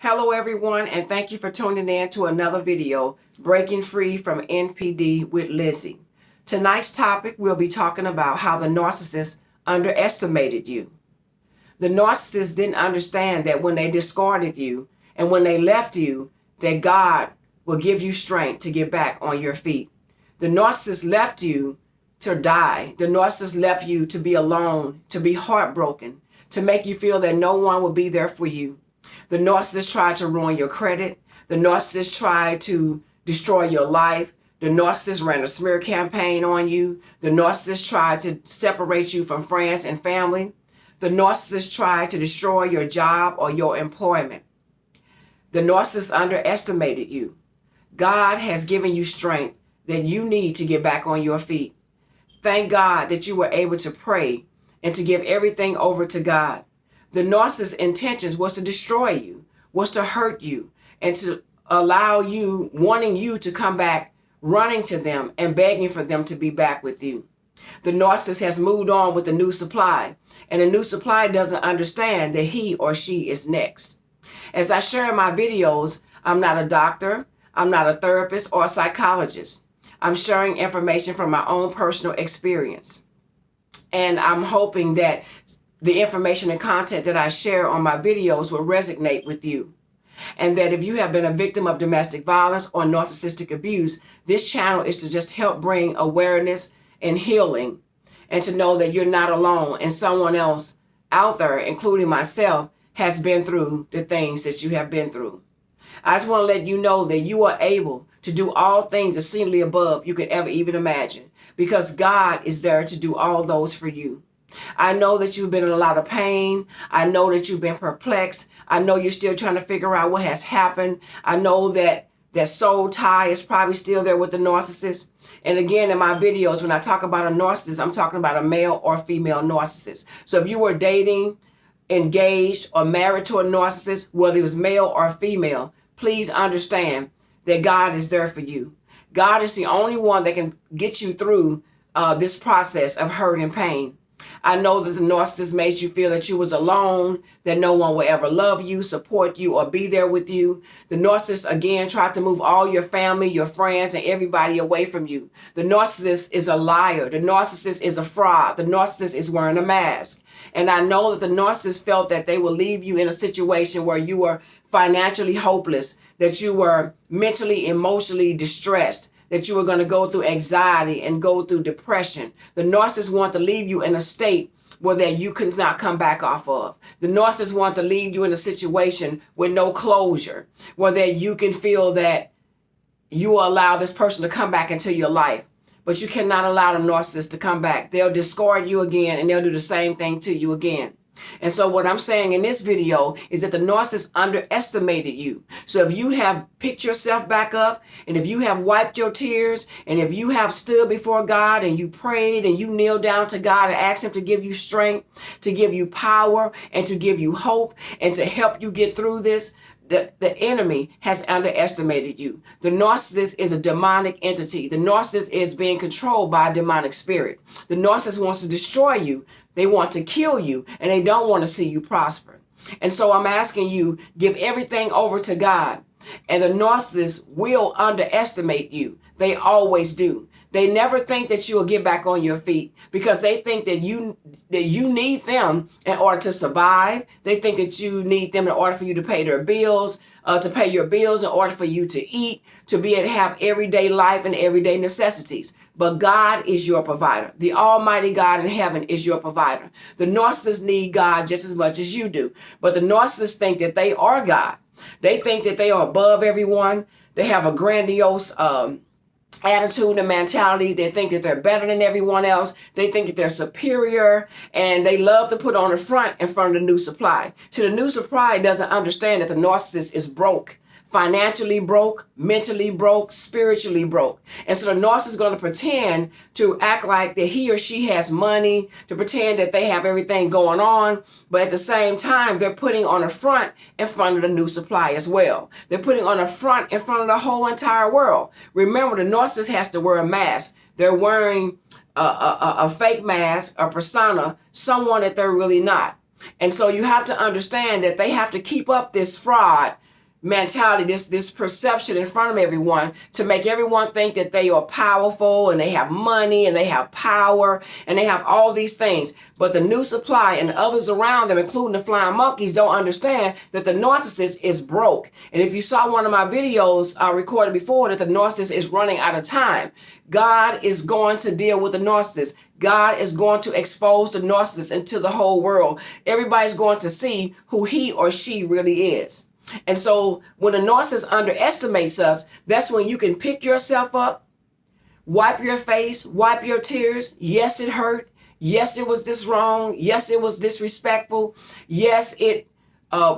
Hello everyone, and thank you for tuning in to another video, Breaking Free from NPD with Lizzie. Tonight's topic, we'll be talking about how the narcissist underestimated you. The narcissist didn't understand that when they discarded you and when they left you, that God will give you strength to get back on your feet. The narcissist left you to die. The narcissist left you to be alone, to be heartbroken, to make you feel that no one will be there for you. The narcissist tried to ruin your credit. The narcissist tried to destroy your life. The narcissist ran a smear campaign on you. The narcissist tried to separate you from friends and family. The narcissist tried to destroy your job or your employment. The narcissist underestimated you. God has given you strength that you need to get back on your feet. Thank God that you were able to pray and to give everything over to God. The narcissist's intentions was to destroy you, was to hurt you, and to allow you, wanting you to come back, running to them and begging for them to be back with you. The narcissist has moved on with the new supply, and the new supply doesn't understand that he or she is next. As I share in my videos, I'm not a doctor, I'm not a therapist or a psychologist. I'm sharing information from my own personal experience. And I'm hoping that the information and content that I share on my videos will resonate with you. And that if you have been a victim of domestic violence or narcissistic abuse, this channel is to just help bring awareness and healing, and to know that you're not alone and someone else out there, including myself, has been through the things that you have been through. I just want to let you know that you are able to do all things exceedingly above you could ever even imagine, because God is there to do all those for you. I know that you've been in a lot of pain. I know that you've been perplexed. I know you're still trying to figure out what has happened. I know that that soul tie is probably still there with the narcissist. And again, in my videos, when I talk about a narcissist, I'm talking about a male or female narcissist. So if you were dating, engaged, or married to a narcissist, whether it was male or female, please understand that God is there for you. God is the only one that can get you through this process of hurt and pain. I know that the narcissist made you feel that you was alone, that no one will ever love you, support you, or be there with you. The narcissist, again, tried to move all your family, your friends, and everybody away from you. The narcissist is a liar. The narcissist is a fraud. The narcissist is wearing a mask. And I know that the narcissist felt that they will leave you in a situation where you were financially hopeless, that you were mentally, emotionally distressed, that you were going to go through anxiety and go through depression. The narcissist wanted to leave you in a state where that you could not come back off of. The narcissist wanted to leave you in a situation with no closure, where that you can feel that you will allow this person to come back into your life. But you cannot allow the narcissist to come back. They'll discard you again, and they'll do the same thing to you again. And so what I'm saying in this video is that the narcissist underestimated you. So if you have picked yourself back up, and if you have wiped your tears, and if you have stood before God and you prayed and you kneeled down to God and asked him to give you strength, to give you power, and to give you hope, and to help you get through this, the enemy has underestimated you. The narcissist is a demonic entity. The narcissist is being controlled by a demonic spirit. The narcissist wants to destroy you. They want to kill you, and they don't want to see you prosper. And so I'm asking you, give everything over to God, and the narcissist will underestimate you. They always do. They never think that you will get back on your feet, because they think that you need them in order to survive. They think that you need them in order for you to pay their bills, to pay your bills, in order for you to eat, to be able to have everyday life and everyday necessities. But God is your provider. The Almighty God in heaven is your provider. The narcissists need God just as much as you do. But the narcissists think that they are God. They think that they are above everyone. They have a grandiose attitude and mentality. They think that they're better than everyone else. They think that they're superior, and they love to put on the front in front of the new supply. So the new supply doesn't understand that the narcissist is broke. Financially broke, mentally broke, spiritually broke. And so the narcissist is going to pretend to act like that he or she has money, to pretend that they have everything going on. But at the same time, they're putting on a front in front of the new supply as well. They're putting on a front in front of the whole entire world. Remember, the narcissist has to wear a mask. They're wearing a fake mask, a persona, someone that they're really not. And so you have to understand that they have to keep up this fraud mentality, this perception in front of everyone to make everyone think that they are powerful and they have money and they have power and they have all these things. But the new supply and others around them, including the flying monkeys, don't understand that the narcissist is broke. And if you saw one of my videos recorded before, that the narcissist is running out of time, God is going to deal with the narcissist. God is going to expose the narcissist into the whole world. Everybody's going to see who he or she really is. And so when the narcissist underestimates us, that's when you can pick yourself up, wipe your face, wipe your tears. Yes, it hurt. Yes, it was this wrong. Yes, it was disrespectful. Yes, it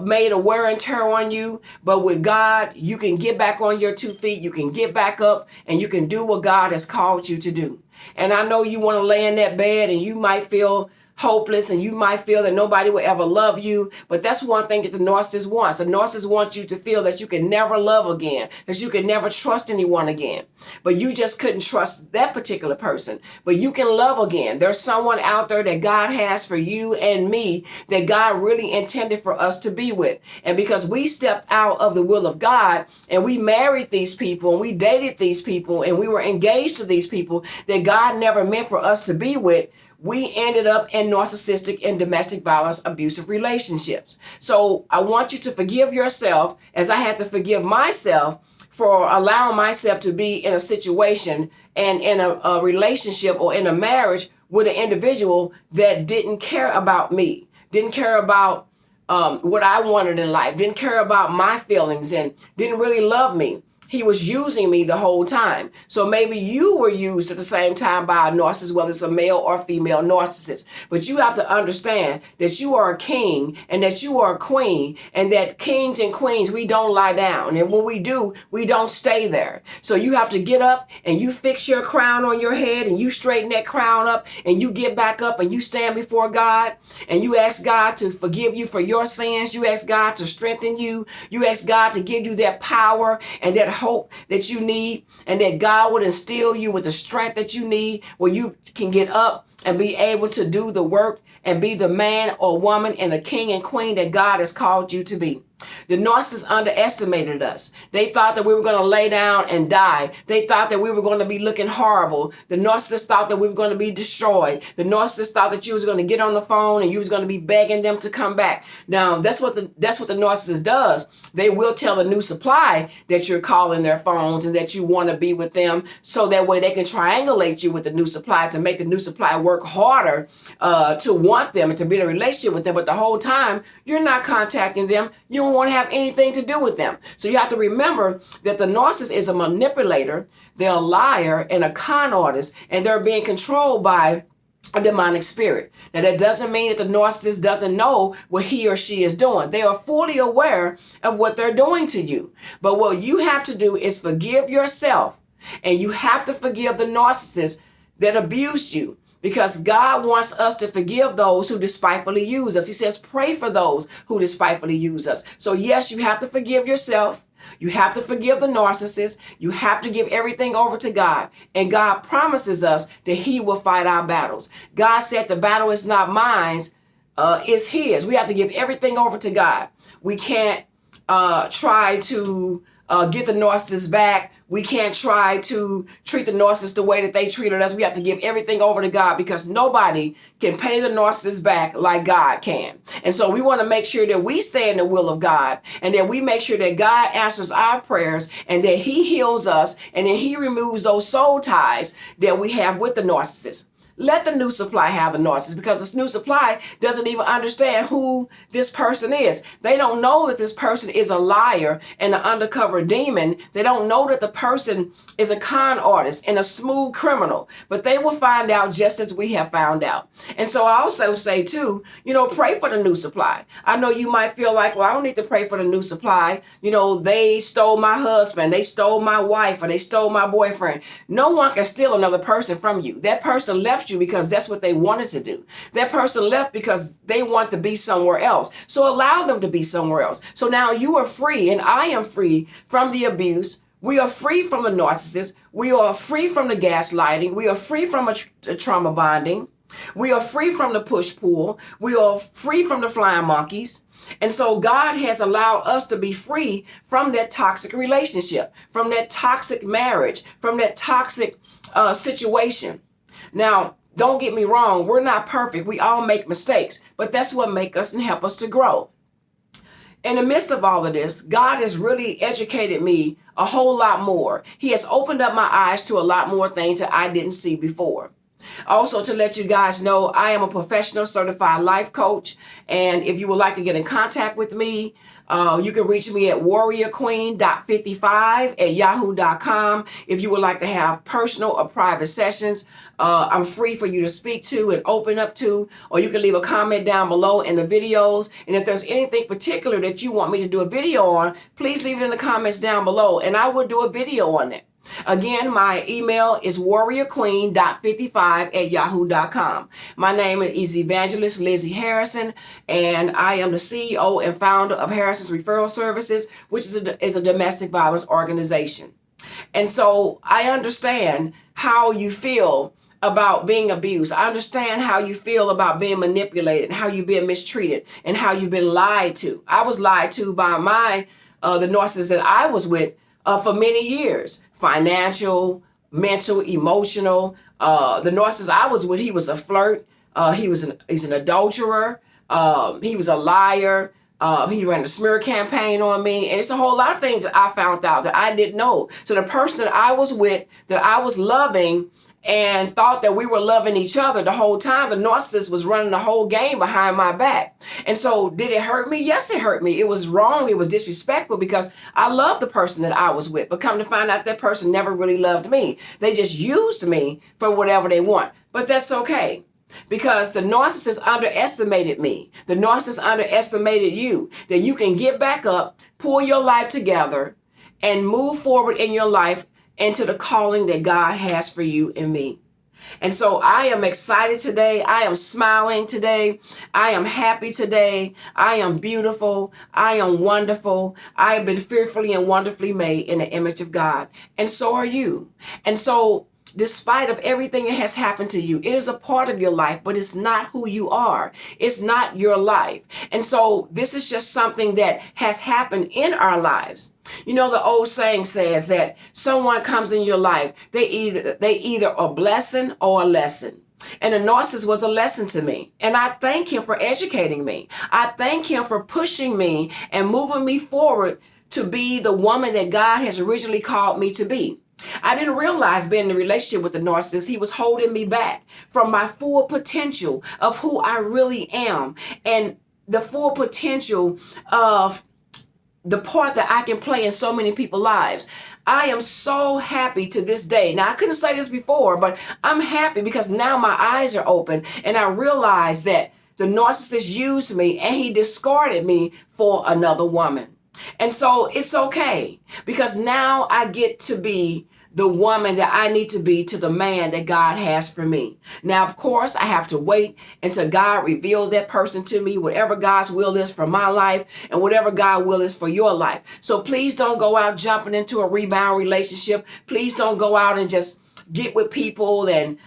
made a wear and tear on you. But with God, you can get back on your 2 feet. You can get back up and you can do what God has called you to do. And I know you want to lay in that bed and you might feel hopeless and you might feel that nobody will ever love you. But that's one thing that the narcissist wants. The narcissist wants you to feel that you can never love again, that you can never trust anyone again. But you just couldn't trust that particular person. But you can love again. There's someone out there that God has for you and me that God really intended for us to be with. And because we stepped out of the will of God and we married these people and we dated these people and we were engaged to these people that God never meant for us to be with, we ended up in narcissistic and domestic violence abusive relationships. So I want you to forgive yourself, as I had to forgive myself for allowing myself to be in a situation and in a relationship or in a marriage with an individual that didn't care about me, didn't care about what I wanted in life, didn't care about my feelings, and didn't really love me. He was using me the whole time. So maybe you were used at the same time by a narcissist, whether it's a male or female narcissist. But you have to understand that you are a king and that you are a queen, and that kings and queens, we don't lie down. And when we do, we don't stay there. So you have to get up and you fix your crown on your head and you straighten that crown up and you get back up and you stand before God and you ask God to forgive you for your sins. You ask God to strengthen you. You ask God to give you that power and that hope that you need, and that God would instill you with the strength that you need where you can get up and be able to do the work and be the man or woman and the king and queen that God has called you to be. The narcissists underestimated us. They thought that we were going to lay down and die. They thought that we were going to be looking horrible. The narcissist thought that we were going to be destroyed. The narcissist thought that you was going to get on the phone and you was going to be begging them to come back. Now, that's what the narcissist does. They will tell the new supply that you're calling their phones and that you want to be with them, so that way they can triangulate you with the new supply to make the new supply work harder to want them and to be in a relationship with them. But the whole time, you're not contacting them. You don't want to have anything to do with them. So you have to remember that the narcissist is a manipulator, they're a liar and a con artist, and they're being controlled by a demonic spirit. Now, that doesn't mean that the narcissist doesn't know what he or she is doing. They are fully aware of what they're doing to you. But what you have to do is forgive yourself, and you have to forgive the narcissist that abused you. Because God wants us to forgive those who despitefully use us. He says, pray for those who despitefully use us. So yes, you have to forgive yourself. You have to forgive the narcissist. You have to give everything over to God. And God promises us that he will fight our battles. God said the battle is not mine, it's his. We have to give everything over to God. We can't try to get the narcissist back. We can't try to treat the narcissist the way that they treated us. We have to give everything over to God, because nobody can pay the narcissist back like God can. And so we want to make sure that we stay in the will of God, and that we make sure that God answers our prayers, and that he heals us, and that he removes those soul ties that we have with the narcissist. Let the new supply have the narcissist, because this new supply doesn't even understand who this person is. They don't know that this person is a liar and an undercover demon. They don't know that the person is a con artist and a smooth criminal. But they will find out just as we have found out. And so I also say too, pray for the new supply. I know you might feel like, well, I don't need to pray for the new supply. They stole my husband, they stole my wife, or they stole my boyfriend. No one can steal another person from you. That person left you because that's what they wanted to do. That person left because they want to be somewhere else. So allow them to be somewhere else. So now you are free, and I am free from the abuse. We are free from the narcissist. We are free from the gaslighting. We are free from a trauma bonding. We are free from the push-pull. We are free from the flying monkeys. And so God has allowed us to be free from that toxic relationship, from that toxic marriage, from that toxic situation. Now, don't get me wrong. We're not perfect. We all make mistakes, but that's what makes us and help us to grow. In the midst of all of this, God has really educated me a whole lot more. He has opened up my eyes to a lot more things that I didn't see before. Also, to let you guys know, I am a professional certified life coach. And if you would like to get in contact with me, you can reach me at warriorqueen.55@yahoo.com. If you would like to have personal or private sessions, I'm free for you to speak to and open up to, or you can leave a comment down below in the videos. And if there's anything particular that you want me to do a video on, please leave it in the comments down below and I will do a video on it. Again, my email is warriorqueen.55@yahoo.com. My name is Evangelist Lizzie Harrison, and I am the CEO and founder of Harrison's Referral Services, which is a domestic violence organization. And so I understand how you feel about being abused. I understand how you feel about being manipulated, how you've been mistreated, and how you've been lied to. I was lied to by the narcissist that I was with for many years. Financial, mental, emotional. The narcissist I was with, he was a flirt. He's an adulterer. He was a liar. He ran a smear campaign on me. And it's a whole lot of things that I found out that I didn't know. So the person that I was with, that I was loving, and thought that we were loving each other the whole time, the narcissist was running the whole game behind my back. And so did it hurt me? Yes, it hurt me. It was wrong. It was disrespectful because I loved the person that I was with. But come to find out, that person never really loved me. They just used me for whatever they want. But that's okay, because the narcissist underestimated me. The narcissist underestimated you, that you can get back up, pull your life together, and move forward in your life into the calling that God has for you and me. And so I am excited today. I am smiling today. I am happy today. I am beautiful. I am wonderful. I have been fearfully and wonderfully made in the image of God. And so are you. And so despite of everything that has happened to you, it is a part of your life, but it's not who you are. It's not your life. And so this is just something that has happened in our lives. You know, the old saying says that someone comes in your life, they either a blessing or a lesson. And the narcissist was a lesson to me. And I thank him for educating me. I thank him for pushing me and moving me forward to be the woman that God has originally called me to be. I didn't realize being in a relationship with the narcissist, he was holding me back from my full potential of who I really am, and the full potential of the part that I can play in so many people's lives. I am so happy to this day. Now, I couldn't say this before, but I'm happy because now my eyes are open and I realize that the narcissist used me and he discarded me for another woman. And so it's okay, because now I get to be the woman that I need to be to the man that God has for me. Now, of course, I have to wait until God reveals that person to me, whatever God's will is for my life and whatever God's will is for your life. So please don't go out jumping into a rebound relationship. Please don't go out and just get with people and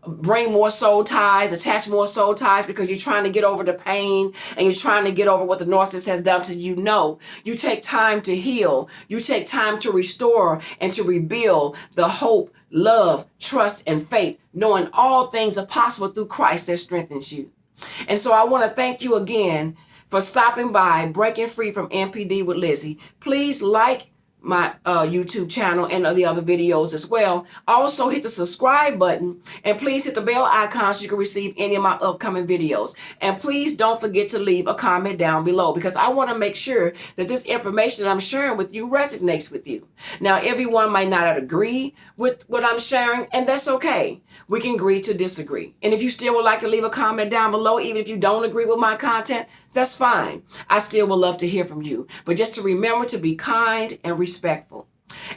bring more soul ties, attach more soul ties because you're trying to get over the pain and you're trying to get over what the narcissist has done to you. No, you take time to heal. You take time to restore and to rebuild the hope, love, trust, and faith, knowing all things are possible through Christ that strengthens you. And so I want to thank you again for stopping by Breaking Free from NPD with Lizzie. Please like my YouTube channel and the other videos as well. Also hit the subscribe button and please hit the bell icon so you can receive any of my upcoming videos. And please don't forget to leave a comment down below, because I want to make sure that this information that I'm sharing with you resonates with you. Now, everyone might not agree with what I'm sharing, and that's okay. We can agree to disagree. And if you still would like to leave a comment down below, even if you don't agree with my content, that's fine. I still would love to hear from you. But just to remember to be kind and respectful.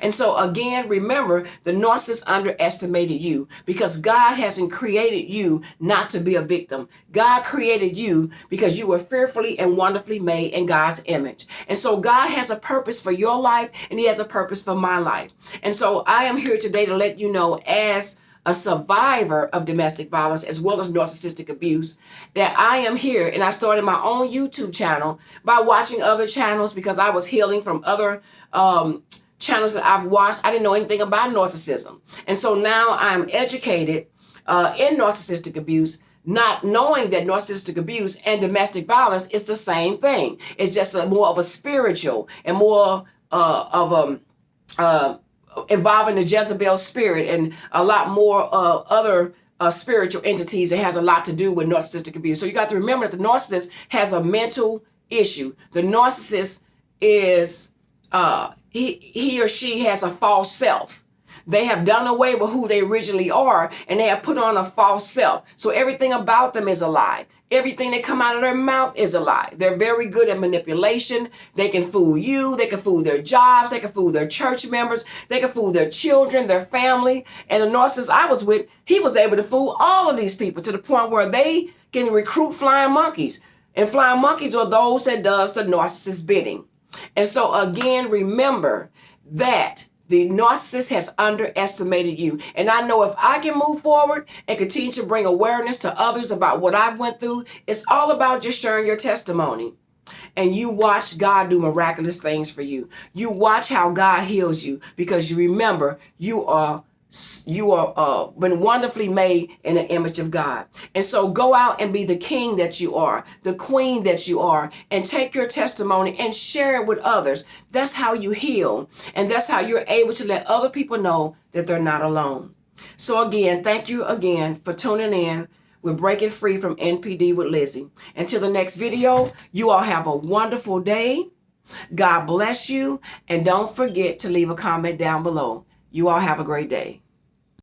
And so again, remember, the narcissist underestimated you because God hasn't created you not to be a victim. God created you because you were fearfully and wonderfully made in God's image. And so God has a purpose for your life and he has a purpose for my life. And so I am here today to let you know, as a survivor of domestic violence as well as narcissistic abuse, that I am here. And I started my own YouTube channel by watching other channels because I was healing from other channels that I've watched. I didn't know anything about narcissism. And so now I'm educated in narcissistic abuse, not knowing that narcissistic abuse and domestic violence is the same thing. It's just more of a spiritual and more of a involving the Jezebel spirit and a lot more other spiritual entities that has a lot to do with narcissistic abuse. So you got to remember that the narcissist has a mental issue. The narcissist is, he or she has a false self. They have done away with who they originally are, and they have put on a false self. So everything about them is a lie. Everything that come out of their mouth is a lie. They're very good at manipulation. They can fool you. They can fool their jobs. They can fool their church members. They can fool their children, their family. And the narcissist I was with, he was able to fool all of these people to the point where they can recruit flying monkeys. And flying monkeys are those that does the narcissist bidding. And so again, remember that the narcissist has underestimated you. And I know if I can move forward and continue to bring awareness to others about what I've went through, it's all about just sharing your testimony. And you watch God do miraculous things for you. You watch how God heals you, because you remember you are been wonderfully made in the image of God. And so go out and be the king that you are, the queen that you are, and take your testimony and share it with others. That's how you heal. And that's how you're able to let other people know that they're not alone. So again, thank you again for tuning in. We're breaking free from NPD with Lizzie. Until the next video, you all have a wonderful day. God bless you. And don't forget to leave a comment down below. You all have a great day.